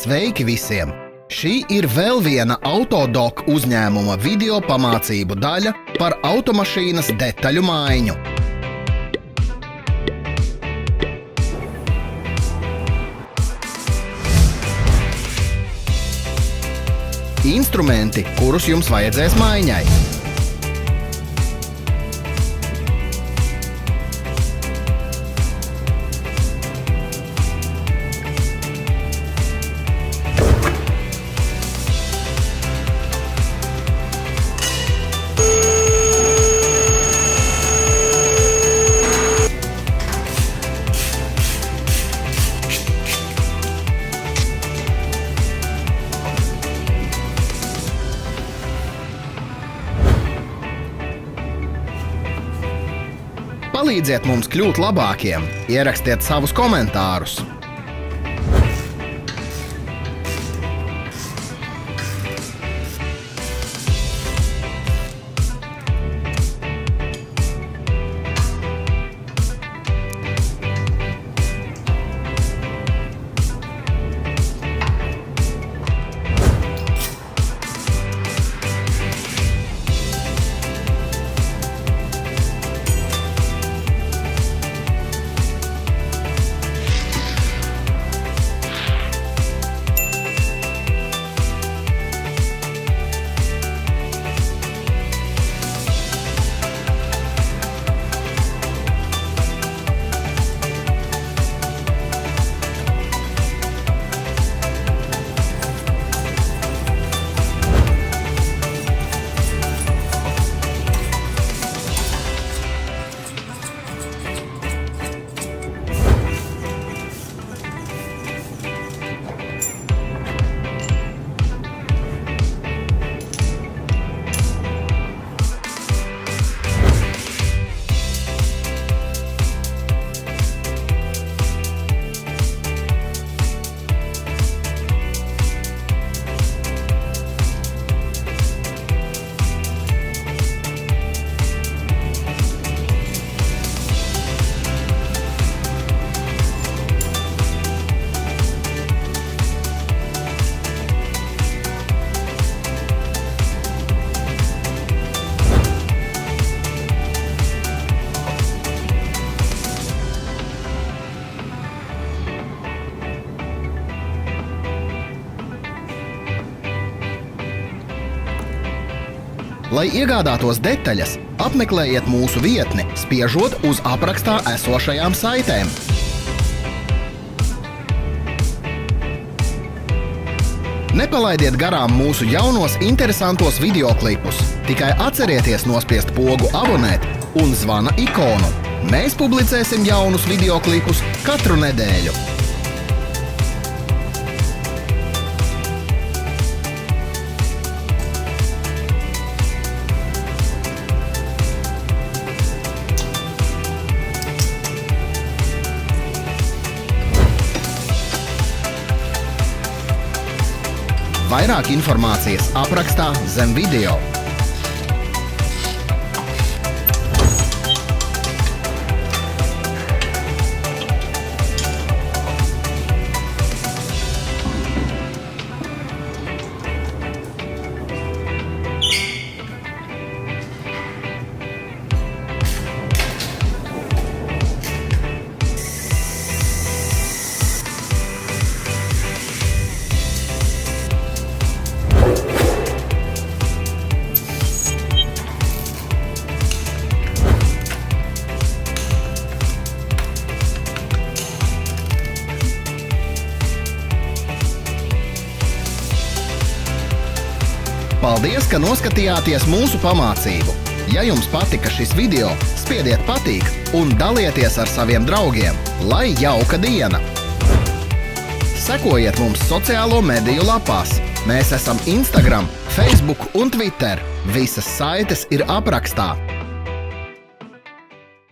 Sveiki visiem! Šī ir vēl viena Autodoc uzņēmuma video pamācību daļa par automašīnas detaļu maiņu. Instrumenti, kurus jums vajadzēs maiņai. Palīdziet mums kļūt labākiem, ierakstiet savus komentārus. Lai iegādātos detaļas, apmeklējiet mūsu vietni, spiežot uz aprakstā esošajām saitēm. Nepalaidiet garām mūsu jaunos interesantos videoklipus. Tikai atcerieties nospiest pogu abonēt un zvana ikonu. Mēs publicēsim jaunus videoklipus katru nedēļu. Vairāk informācijas aprakstā zem video. Paldies, ka noskatījāties mūsu pamācību! Ja jums patika šis video, spiediet patīk un dalieties ar saviem draugiem, lai jauka diena! Sekojiet mums sociālo mediju lapās. Mēs esam Instagram, Facebook un Twitter. Visas saites ir aprakstā.